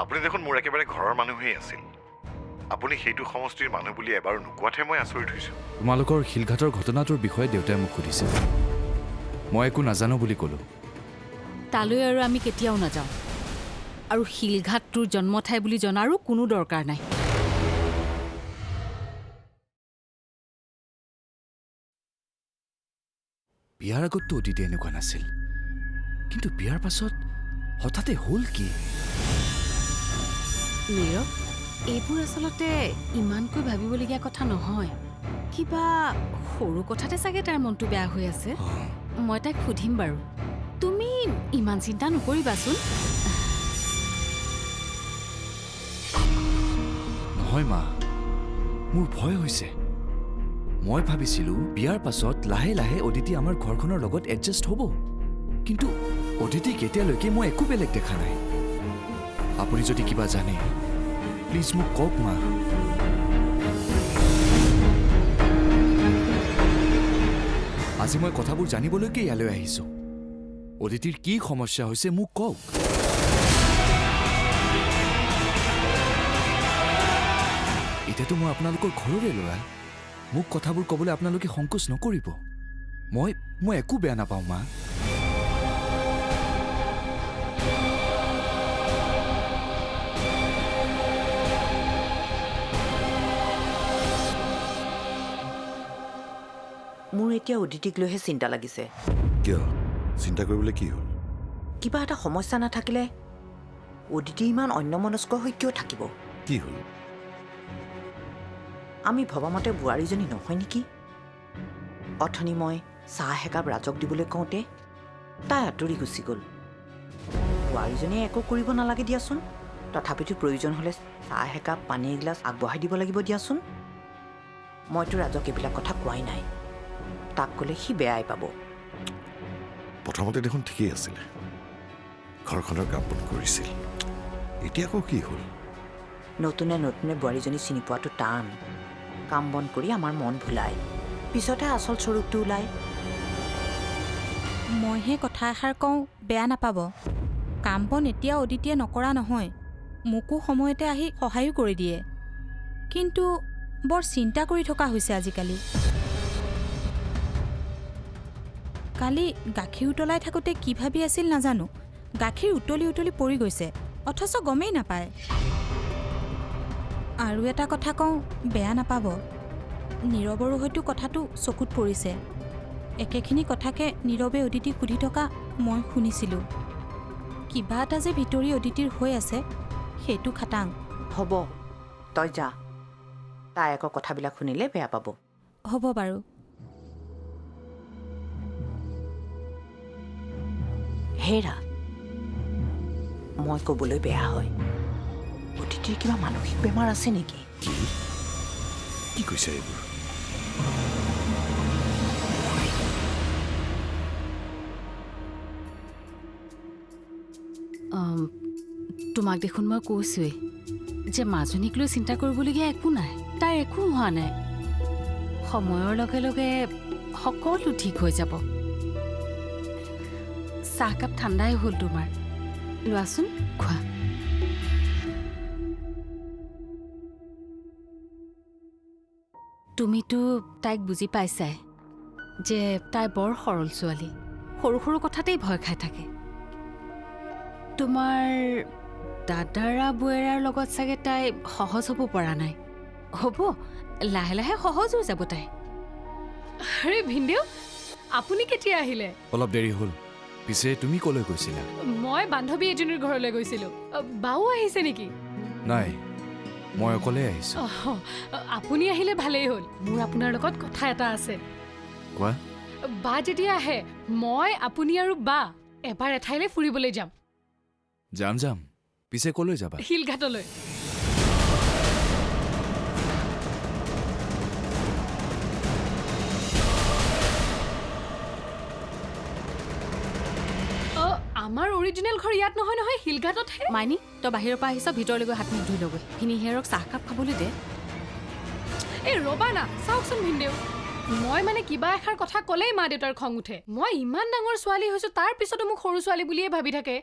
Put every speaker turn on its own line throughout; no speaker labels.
আপুনি দেখোন মোৰ একেবাৰে ঘৰৰ মানুহেই আছিল। আপুনি সেইটো সমষ্টিৰ মানুহ বুলি এবাৰো নোকোৱাতহে মই আচৰিত হৈছোঁ।
তোমালোকৰ শিলঘাটৰ ঘটনাটোৰ বিষয়ে দেউতাই মোক সুধিছে। মই একো নাজানো বুলি ক'লো।
তালৈ আৰু আমি কেতিয়াও নাযাওঁ, আৰু শিলঘাট তোৰ জন্ম ঠাই বুলি জনাৰো কোনো দৰকাৰ নাই।
বিয়াৰ আগততো অতীতে এনেকুৱা নাছিল, কিন্তু বিয়াৰ পাছত হঠাতে হ'ল কি?
নীৰৱ, এইবোৰ আচলতে ইমানকৈ ভাবিবলগীয়া কথা নহয়। কিবা সৰু কথাতে চাগে তাৰ মনটো বেয়া হৈ আছে। মই তাইক সুধিম বাৰু। তুমি ইমান চিন্তা নকৰিবাচোন।
নহয় মা, মোৰ ভয় হৈছে। মই ভাবিছিলোঁ বিয়াৰ পাছত লাহে লাহে অদিতি আমাৰ ঘৰখনৰ লগত এডজাষ্ট হ'ব, কিন্তু অদিতিক এতিয়ালৈকে মই একো বেলেগ দেখা নাই। আপুনি যদি কিবা জানে প্লিজ মোক কওক মা। আজি মই কথাবোৰ জানিবলৈকে ইয়ালৈ আহিছোঁ। অদিতিৰ কি সমস্যা হৈছে মোক কওক। এতিয়াতো মই আপোনালোকৰ ঘৰৰে ল'ৰা। মোক কথাবোৰ ক'বলৈ আপোনালোকে সংকোচ নকৰিব। মই একো বেয়া নাপাওঁ মা।
মোৰ এতিয়া অদিতিক লৈহে চিন্তা লাগিছে।
কিয়? চিন্তা কৰিবলৈ কি হ'ল?
কিবা এটা সমস্যা নাথাকিলে অদিতি ইমান অন্যমনস্ক হৈ কিয় থাকিব?
কি হ'ল?
আমি ভবামতে বোৱাৰীজনী নহয় নেকি? অথনি মই চাহ একাপ ৰাজক দিবলৈ কওঁতে তাই আঁতৰি গুচি গ'ল। বোৱাৰীজনীয়ে একো কৰিব নালাগে দিয়াচোন, তথাপিতো প্ৰয়োজন হ'লে চাহ একাপ পানী এগিলাচ আগবঢ়াই দিব লাগিব দিয়াচোন। মইতো ৰাজক এইবিলাক কথা কোৱাই নাই। তাক ক'লে সি বেয়াই পাব।
প্ৰথমতে দেখোন ঠিকেই আছিলে, ঘৰখনৰ কাম বন কৰিছিল। এতিয়া আকৌ কি হ'ল?
নতুনে নতুনে বোৱাৰীজনী চিনি পোৱাটো টান। কাম বন কৰি আমাৰ মন ভুলায়, পিছতে আচল স্বৰূপটো ওলায়।
মইহে কথা এষাৰ কওঁ, বেয়া নাপাব। কাম বন এতিয়া অদিতিয়ে নকৰা নহয়, মোকো সময়তে আহি সহায়ো কৰি দিয়ে। কিন্তু বৰ চিন্তা কৰি থকা হৈছে আজিকালি। কালি গাখীৰ উতলাই থাকোঁতে কি ভাবি আছিল নাজানো, গাখীৰ উতলি উতলি পৰি গৈছে, অথচ গমেই নাপায়। আৰু এটা কথা কওঁ, বেয়া নাপাব। নীৰৱৰো হয়তো কথাটো চকুত পৰিছে। একেখিনি কথাকে নীৰৱে অদিতিক সুধি থকা মই শুনিছিলোঁ। কিবা এটা যে ভিতৰি অদিতিৰ হৈ আছে সেইটো খাটাং।
হ'ব, তই যা। তাই আকৌ কথাবিলাক শুনিলে বেয়া পাব।
হ'ব বাৰু।
হেৰা, মই ক'বলৈ বেয়া হয়, অদিতিৰ কিবা মানসিক বেমাৰ আছে নেকি?
কি কৈছে এইবোৰ?
তোমাক দেখোন মই কৈছোৱেই যে মাজনীক লৈ চিন্তা কৰিবলগীয়া একো নাই। তাইৰ একো হোৱা নাই। সময়ৰ লগে লগে সকলো ঠিক হৈ যাব। চাহকাপ ঠাণ্ডাই হ'ল তোমাৰ, লোৱাচোন, খোৱা। তুমিতো তাইক বুজি পাইছাই যে তাই বৰ সৰল ছোৱালী, সৰু সৰু কথাতেই ভয় খাই থাকে। তোমাৰ দাদাৰা বৌয়েৰাৰ লগত চাগে তাই সহজ হ'ব পৰা নাই। হ'ব, লাহে লাহে সহজ হৈ যাব তাই।
আৰে ভিনদেউ, আপুনি কেতিয়া আহিলে?
অলপ দেৰি হ'ল। পিছে তুমি ক'লৈ গৈছিলা?
মই বান্ধৱী এজনীৰ ঘৰলৈ গৈছিলোঁ। বাও আহিছে নেকি?
নাই, মই অকলে আহিছোঁ।
আপুনি আহিলে ভালেই হ'ল। মোৰ আপোনাৰ লগত কথা এটা আছে।
কোৱা।
বা যেতিয়া আহে, মই, আপুনি আৰু বা এবাৰ এঠাইলৈ ফুৰিবলৈ যাম।
যাম যাম। পিছে ক'লৈ যাবা?
শিলঘাটলৈ। আমাৰ অৰিজিনেল ঘৰ ইয়াত নহয় নহয়, শিলঘাটতহে।
মাইনী, তই বাহিৰৰ পৰা আহিছ, ভিতৰলৈ গৈ হাত মুখ ধুই ল'গৈ। ভিনিহেৰক চাহকাপ খাবলৈ দে।
এই ৰ'বা না, চাওকচোন ভিনদেউ, মই মানে কিবা এষাৰ কথা ক'লেই মা দেউতাৰ খং উঠে। মই ইমান ডাঙৰ ছোৱালী হৈছো, তাৰ পিছতো মোক সৰু ছোৱালী বুলিয়ে ভাবি থাকে।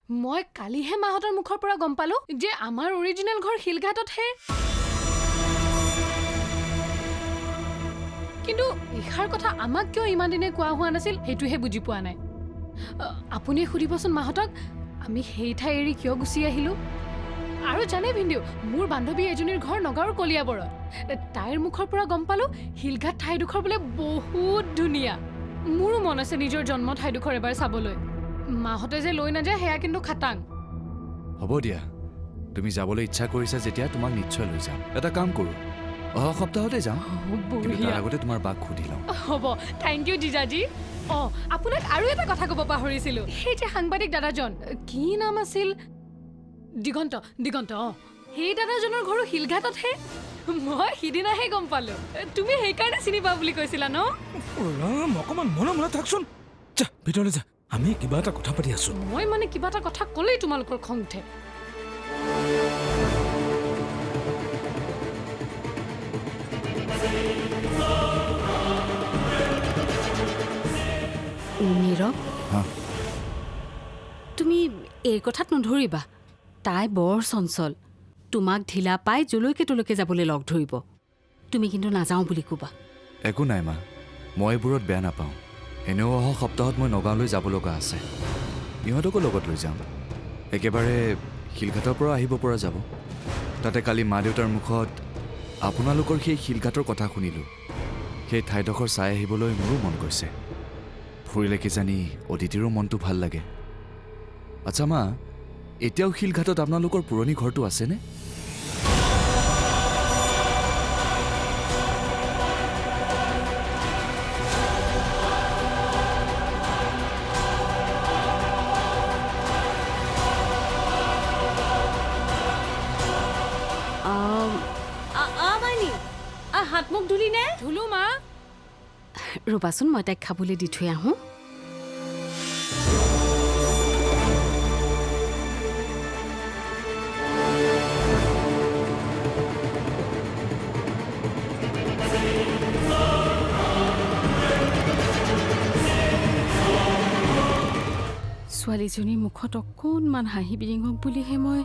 মই কালিহে মাহঁতৰ মুখৰ পৰা গম পালো যে আমাৰ অৰিজিনেল ঘৰ শিলঘাটতহে। কিন্তু ইষাৰ কথা আমাক কিয় ইমান দিনে কোৱা হোৱা নাছিল সেইটোহে বুজি পোৱা নাই। আপুনি সুধিবচোন মাহঁতক আমি সেই ঠাই এৰি কিয় গুচি আহিলো। আৰু জানে ভিন্দেউ, মোৰ বান্ধৱী এজনীৰ ঘৰ নগাঁৱৰ কলিয়াবৰত। তাইৰ মুখৰ পৰা গম পালো শিলঘাট ঠাইডোখৰ বোলে বহুত ধুনীয়া। মোৰো মন আছে নিজৰ জন্ম ঠাইডোখৰ এবাৰ চাবলৈ। মাহঁতে যে লৈ নাযায় সেয়া কিন্তু খাটাং।
হ'ব দিয়া, তুমি যাবলৈ ইচ্ছা কৰিছা যেতিয়া তোমাক নিশ্চয় লৈ যাম। এটা কাম কৰোঁ, অহা সপ্তাহতে যাম। কিন্তু তাৰ আগতে তোমাৰ বাক সুধি লওঁ।
হ'ব, থেংক ইউ জিজাজী। আপোনাক আৰু এটা কথা ক'ব পাহৰিছিলোঁ। সেই যে সাংবাদিক দাদাজন, কি নাম আছিল? দিগন্ত। সেই দাদাজনৰ ঘৰো শিলঘাটতহে। মই সিদিনাহে গম পালো। তুমি সেইকাৰণে চিনি পাওঁ বুলি কৈছিলা ন?
অকমান মনে থাকচোন। যা ভিতৰলৈ যা, আমি কিবা এটা কথা পাতি আছো।
মই মানে কিবা এটা কথা ক'লেই তোমালোকৰ খং উঠে।
নীৰৱ, তুমি এই কথাত নধৰিবা। তাই বৰ চঞ্চল। তোমাক ঢিলা পাই যলৈকে তলৈকে যাবলৈ লগ ধৰিব। তুমি কিন্তু নাযাওঁ বুলি ক'বা।
একো নাই মা, মই এইবোৰত বেয়া নাপাওঁ। এনেও অহা সপ্তাহত মই নগাঁৱলৈ যাব লগা আছে। ইহঁতকো লগত লৈ যাম। একেবাৰে শিলঘাটৰ পৰা আহিব পৰা যাব। তাতে কালি মা দেউতাৰ মুখত আপোনালোকৰ সেই শিলঘাটৰ কথা শুনিলোঁ। সেই ঠাইডোখৰ চাই আহিবলৈ মোৰো মন গৈছে। ফুৰিলে কিজানি অদিতিৰো মনটো ভাল লাগে। আচ্ছা মা, এতিয়াও শিলঘাটত আপোনালোকৰ পুৰণি ঘৰটো আছেনে?
হাত মুখ ধুলি নে?
ধুলো মা।
ৰ'বাচোন, মই তাইক খাবলৈ দি থৈ আহোঁ। ছোৱালীজনীৰ মুখত অকণমান হাঁহি বিৰিঙক বুলিহে মই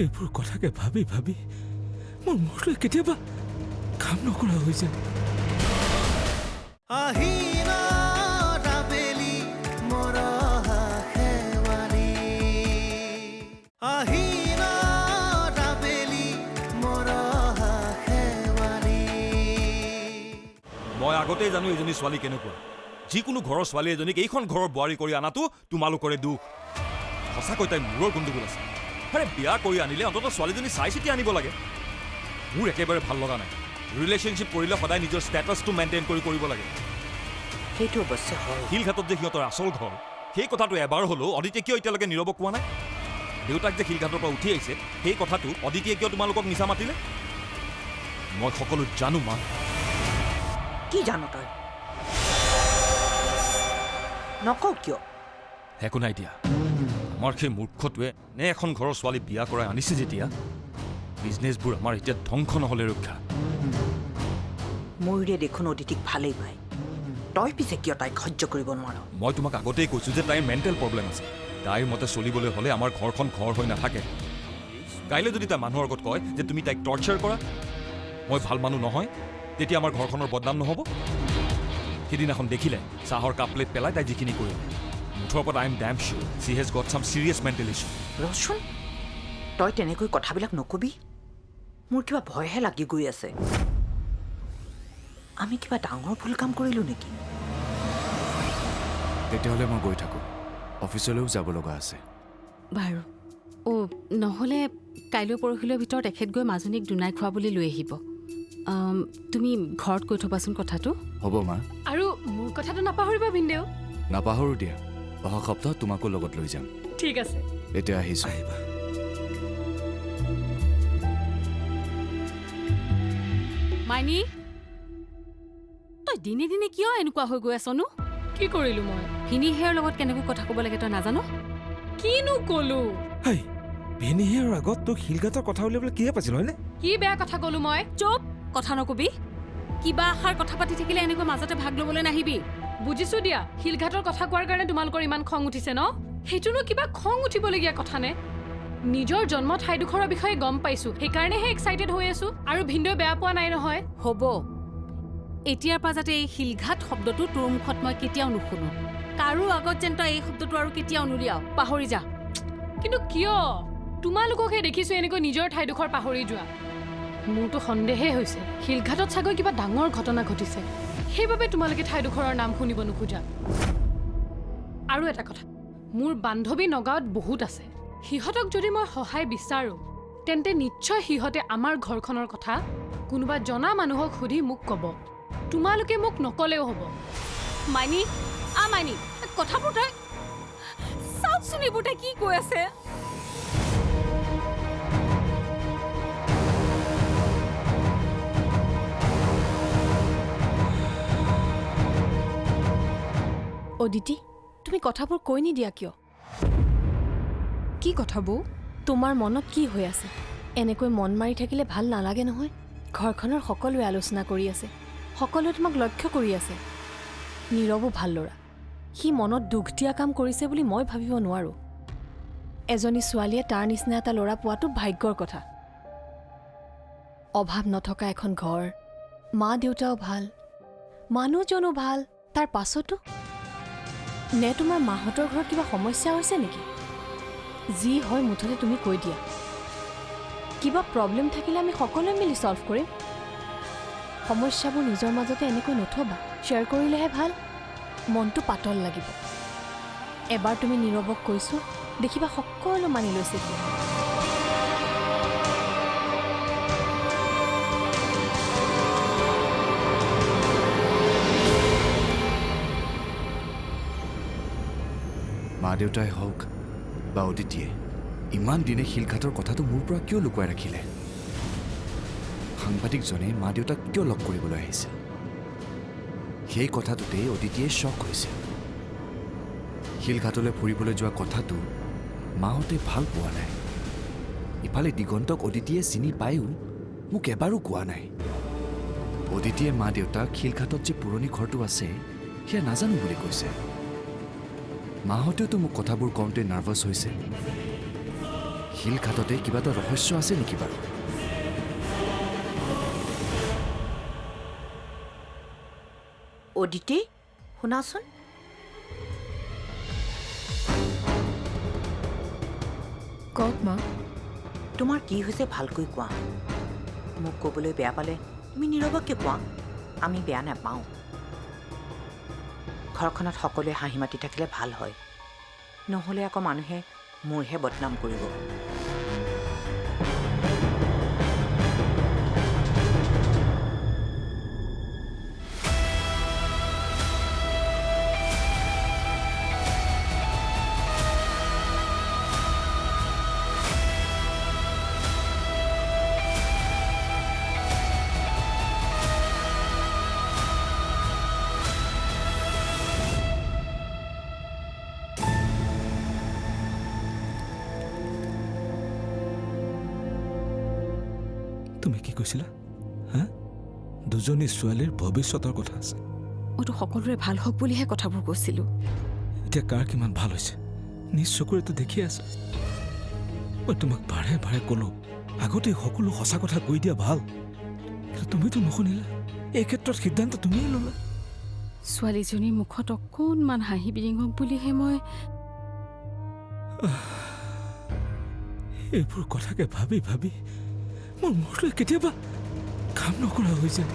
এইবোৰ কথাকে ভাবি ভাবি মোৰ মূৰটোৱে কেতিয়াবা কাম নকৰা হৈ যায়।
মই আগতেই জানো এজনী ছোৱালী কেনেকুৱা। যিকোনো ঘৰৰ ছোৱালী এজনীক এইখন ঘৰৰ বোৱাৰী কৰি অনাটো তোমালোকৰে দুখ। সঁচাকৈ তাই মূৰৰ গণ্ডগোল আছে। আৰে বিয়া কৰি আনিলে অন্তত ছোৱালীজনী চাই চিতি আনিব লাগে। মোৰ একেবাৰে ভাল লগা নাই। ৰিলেশ্যনশ্বিপ কৰিলে সদায় নিজৰ ষ্টেটাছটো মেইনটেইন কৰিব লাগে।
সেইটো অৱশ্যে হয়।
শিলঘাটত যে সিহঁতৰ আচল ঘৰ, সেই কথাটো এবাৰ হ'লেও অদিতিয়ে কিয় এতিয়ালৈকে নীৰৱক কোৱা নাই? দেউতাক যে শিলঘাটৰ পৰা উঠি আহিছে, সেই কথাটো অদিতিয়ে কিয় তোমালোকক মিছা মাতিলে? মই সকলো জানো মা।
কি জানো তই? নকওঁ কিয়?
একো নাই দিয়া। আমাৰ সেই মূৰ্খটোৱে নে এখন ঘৰৰ ছোৱালী বিয়া কৰাই আনিছে যেতিয়া, বিজনেছবোৰ আমাৰ এতিয়া ধ্বংস নহ'লে ৰক্ষা।
ময়ূৰে দেখোন অদিতিক ভালেই পায়। তই পিছে কিয় তাইক সহ্য কৰিব নোৱাৰ?
মই তোমাক আগতেই কৈছোঁ যে তাইৰ মেণ্টেল প্ৰব্লেম আছে। তাইৰ মতে চলিবলৈ হ'লে আমাৰ ঘৰখন ঘৰ হৈ নাথাকে। কাইলৈ যদি তাই মানুহৰ আগত কয় যে তুমি তাইক টৰ্চাৰ কৰা, মই ভাল মানুহ নহয়, তেতিয়া আমাৰ ঘৰখনৰ বদনাম নহ'ব? সিদিনাখন দেখিলে চাহৰ কাপ প্লেট পেলাই তাই যিখিনি কৰিলে। মুঠৰ ওপৰত I am damn sure she has got some serious mental issue.
ৰচোন, তই তেনেকৈ কথাবিলাক নকবি। মোৰ কিবা ভয়হে লাগি গৈ আছে। আমি কিবা ডাঙৰ ভুল কাম কৰিলোঁ নেকি?
তেতিয়াহ'লে মই গৈ থাকোঁ। অফিচলৈও যাব লগা আছে।
বাৰু। নহ'লে কাইলৈ পৰহিলৈ ভিতৰত এখেত গৈ মাজনীক দুনাই খুৱাবলৈ লৈ আহিব। তুমি ঘৰত কৈ থবাচোন কথাটো।
হ'ব মা।
আৰু মোৰ কথাটো নাপাহৰিবা ভিন্দেউ।
নাপাহৰোঁ দিয়া। অহা সপ্তাহত তোমাকো লগত লৈ যাম।
ঠিক আছে।
এতিয়া আহিছোঁ।
আহিবা।
মাইনী, তই দিনে দিনে কিয় এনেকুৱা হৈ গৈ আছনো?
কি কৰিলো মই?
ভিনিহেৰ লগত কেনেকৈ কথা ক'ব লাগে তই নাজানো?
কিনো ক'লো?
হাই, ভিনিহেৰ আগত তোক শিলঘাটৰ কথা উলিয়াবলৈ কিহে পাইছিল হয়নে?
কি বেয়া কথা ক'লো মই?
চুপ, কথা নকবি। কিবা আশাৰ কথা পাতি থাকিলে এনেকৈ মাজতে ভাগ ল'বলৈ নাহিবি।
বুজিছো দিয়া শিলঘাটৰ কথা কোৱাৰ কাৰণে তোমালোকৰ ইমান খং উঠিছে ন সেইটোনো কিবা খং উঠিবলগীয়া কথা নে নিজৰ জন্ম ঠাইডোখৰৰ বিষয়ে গম পাইছো সেইকাৰণেহে এক্সাইটেড হৈ আছো আৰু ভিন্দই বেয়া পোৱা নাই নহয়
হ'ব এতিয়াৰ পৰা যাতে এই শিলঘাট শব্দটো তোৰ মুখত মই কেতিয়াও নুশুনো কাৰো আগত যেন তই এই শব্দটো আৰু কেতিয়াও নুলিয়াও পাহৰি যা
কিন্তু কিয় তোমালোককহে দেখিছো এনেকৈ নিজৰ ঠাইডোখৰ পাহৰি যোৱা মোৰতো সন্দেহে হৈছে শিলঘাটত চাগৈ কিবা ডাঙৰ ঘটনা ঘটিছে সেইবাবে তোমালোকে ঠাইডোখৰৰ নাম শুনিব নোখোজা আৰু এটা কথা মোৰ বান্ধৱী নগাঁৱত বহুত আছে সিহঁতক যদি মই সহায় বিচাৰো তেন্তে নিশ্চয় সিহঁতে আমাৰ ঘৰখনৰ কথা কোনোবা জনা মানুহক সুধি মোক ক'ব তোমালোকে মোক নকলেও হ'ব
মাইনী মাইনী কথাবোৰ তই চাওকচোন এইবোৰ তাই কি কৈ আছে অদিতি তুমি কথাবোৰ কৈ নিদিয়া কিয়
কি কথা বৌ
তোমাৰ মনত কি হৈ আছে এনেকৈ মন মাৰি থাকিলে ভাল নালাগে নহয় ঘৰখনৰ সকলোৱে আলোচনা কৰি আছে সকলোৱে তোমাক লক্ষ্য কৰি আছে নীৰৱো ভাল ল'ৰা সি মনত দুখ দিয়া কাম কৰিছে বুলি মই ভাবিব নোৱাৰো এজনী ছোৱালীয়ে তাৰ নিচিনা এটা ল'ৰা পোৱাটো ভাগ্যৰ কথা অভাৱ নথকা এখন ঘৰ মা দেউতাও ভাল মানুহজনো ভাল তাৰ পাছতো নে তোমাৰ মাহঁতৰ ঘৰত কিবা সমস্যা হৈছে নেকি যি হয় মুঠতে তুমি কৈ দিয়া কিবা প্ৰব্লেম থাকিলে আমি সকলোৱে মিলি সলভ কৰিম সমস্যাবোৰ নিজৰ মাজতে এনেকৈ নথবা শ্বেয়াৰ কৰিলেহে ভাল মনটো পাতল লাগিব এবাৰ তুমি নীৰৱক কৈছো দেখিবা সকলো মানি লৈছে
মা দেউতাই হওক বা অদিতিয়ে ইমান দিনে শিলঘাটৰ কথাটো মোৰ পৰা কিয় লুকুৱাই ৰাখিলে সাংবাদিকজনে মা দেউতাক কিয় লগ কৰিবলৈ আহিছিল সেই কথাটোতেই অদিতিয়ে শ্বক হৈছিল শিলঘাটলৈ ফুৰিবলৈ যোৱা কথাটো মাহঁতে ভাল পোৱা নাই ইফালে দিগন্তক অদিতিয়ে চিনি পায়ো মোক এবাৰো কোৱা নাই অদিতিয়ে মা দেউতাক শিলঘাটত যে পুৰণি ঘৰটো আছে সেয়া নাজানো বুলি কৈছে মাহঁতেওতো মোক কথাবোৰ কওঁতে নাৰ্ভাছ হৈছে শিলঘাটতে কিবা এটা ৰহস্য আছে নেকি বাৰু
অদিতি শুনাচোন
কওক মা
তোমাৰ কি হৈছে ভালকৈ কোৱা মোক ক'বলৈ বেয়া পালে তুমি নীৰৱকে কোৱা আমি বেয়া নাপাওঁ ঘৰখনত সকলোৱে হাঁহি মাতি থাকিলে ভাল হয় নহ'লে আকৌ মানুহে মোৰহে বদনাম কৰিব
তুমি কি কৈছিলা হা দুজনী ছোৱালীৰ ভৱিষ্যতৰ কথা আছে
মইতো সকলোৰে ভাল হওক বুলিহে কথাবোৰ কৈছিলো
এতিয়া কাৰ কিমান ভাল হৈছে নিজ চকুৰেতো দেখি আছে মই তোমাক বাৰে বাৰে ক'লো আগতে সকলো সঁচা কথা কৈ দিয়া ভাল কিন্তু তুমিতো নুশুনিলা এই ক্ষেত্ৰত সিদ্ধান্ত তুমিয়ে ল'লা
ছোৱালীজনীৰ মুখত অকণমান হাঁহি বিৰিঙক বুলিহে মই
এইবোৰ কথাকে ভাবি ভাবি মোৰ মূৰটোৱে কেতিয়াবা কাম নকৰা হৈ যায়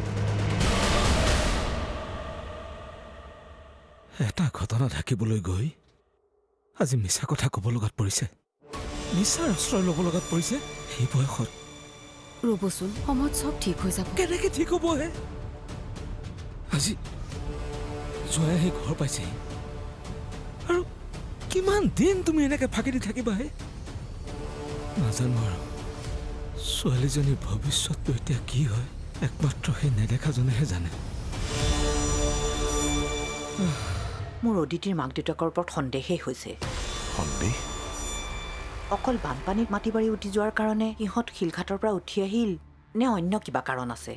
এটা ঘটনা ঢাকিবলৈ গৈ আজি মিছা কথা ক'ব লগাত পৰিছে মিছাৰ আশ্ৰয় ল'ব লগাত পৰিছে সেই বয়সত
ৰ'বচোন সময়ত চব ঠিক হৈ যাব
কেনেকে ঠিক হ'ব হে আজি জয়ে সেই ঘৰ পাইছেহি আৰু কিমান দিন তুমি এনেকে ফাঁকি দি থাকিবা হে নাজানো আৰু ছোৱালীজনীৰ ভৱিষ্যতটো এতিয়া কি হয় একমাত্ৰ সেই নেদেখাজনেহে জানে
মোৰ অদিতিৰ মাক দেউতাকৰ ওপৰত সন্দেহেই হৈছে
সন্দেহ
অকল বানপানীত মাটি বাৰী উঠি যোৱাৰ কাৰণে সিহঁত শিলঘাটৰ পৰা উঠি আহিল নে অন্য কিবা কাৰণ আছে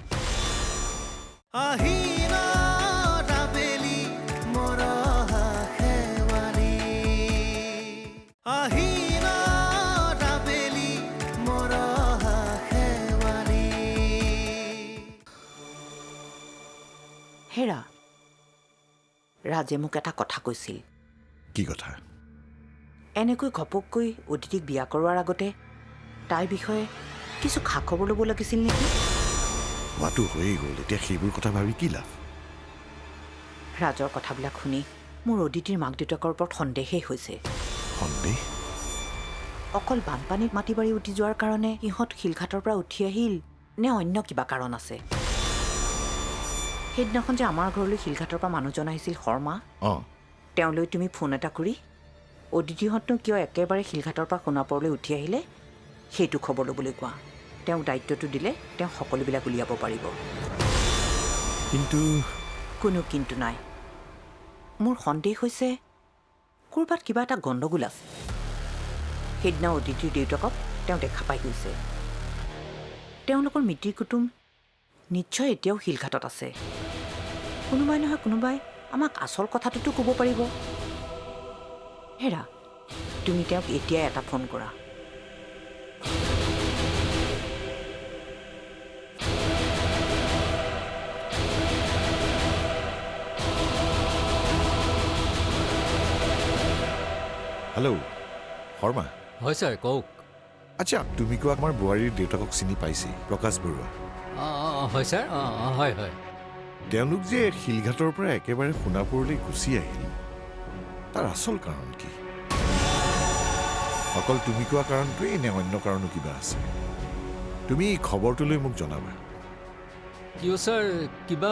ৰাজে মোক এটা কথা কৈছিল।
কি কথা?
এনেকৈ ঘপককৈ অদিতিক বিয়া কৰোৱাৰ আগতে তাইৰ বিষয়ে কিছু খা খবৰ ল'ব লাগিছিল নেকি?
হোৱাটো হৈয়ে গ'ল, এতিয়া সেইবোৰ কথা ভাবি কি লাভ?
ৰাজৰ কথাবিলাক শুনি মোৰ অদিতিৰ মাক দেউতাকৰ ওপৰত সন্দেহেই হৈছে।
সন্দেহ?
অকল বানপানীত মাটি বাৰী উটি যোৱাৰ কাৰণে ইহঁত শিলঘাটৰ পৰা উঠি আহিল নে অন্য কিবা কাৰণ আছে? সেইদিনাখন যে আমাৰ ঘৰলৈ শিলঘাটৰ পৰা মানুহজন আহিছিল শৰ্মা,
অঁ,
তেওঁলৈ তুমি ফোন এটা কৰি অদিতিহঁতনো কিয় একেবাৰে শিলঘাটৰ পৰা সোণাপুৰলৈ উঠি আহিলে সেইটো খবৰ ল'বলৈ কোৱা। তেওঁক দায়িত্বটো দিলে তেওঁ সকলোবিলাক উলিয়াব পাৰিব।
কিন্তু
কোনো কিন্তু নাই। মোৰ সন্দেহ হৈছে ক'ৰবাত কিবা এটা গণ্ডগোল আছে। সেইদিনা অদিতিৰ দেউতাকক তেওঁ দেখা পাই গৈছে। তেওঁলোকৰ মিতিৰ কুটুম নিশ্চয় এতিয়াও শিলঘাটত আছে। কোনোবাই নহয় কোনোবাই আমাক আচল কথাটোতো ক'ব পাৰিব। হেৰা, তুমি তেওঁক এতিয়াই এটা ফোন কৰা।
হেল্ল', শৰ্মা।
হয় ছাৰ, কওক।
আচ্ছা, তুমি কোৱা আমাৰ বোৱাৰীৰ দেউতাকক চিনি পাইছে, প্ৰকাশ বৰুৱা।
হয় ছাৰ, হয় হয়।
তেওঁলোক যে শিলঘাটৰ পৰা একেবাৰে সোণাপুৰলৈ গুচি আহিল, তাৰ আচল কাৰণ কি? অকল তুমি কোৱা কাৰণটোৱেই নে অন্য কাৰণো কিবা আছে? তুমি খবৰটো লৈ মোক জনাবা।
কিয় ছাৰ, কিবা?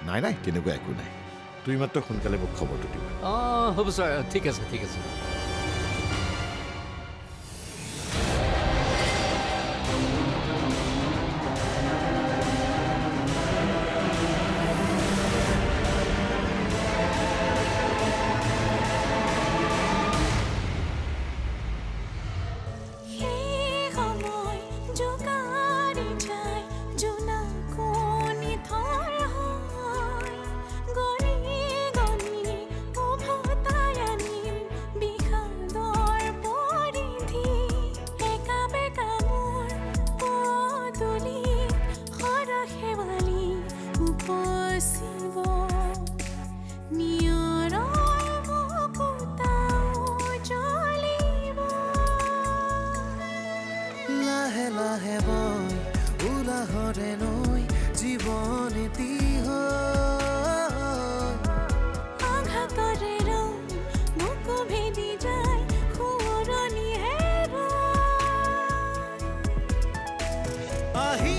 নাই নাই, তেনেকুৱা একো নাই। তুমি মাত্ৰ সোনকালে মোক খবৰটো দিবা।
হ'ব ছাৰ, ঠিক আছে ঠিক আছে।
আহি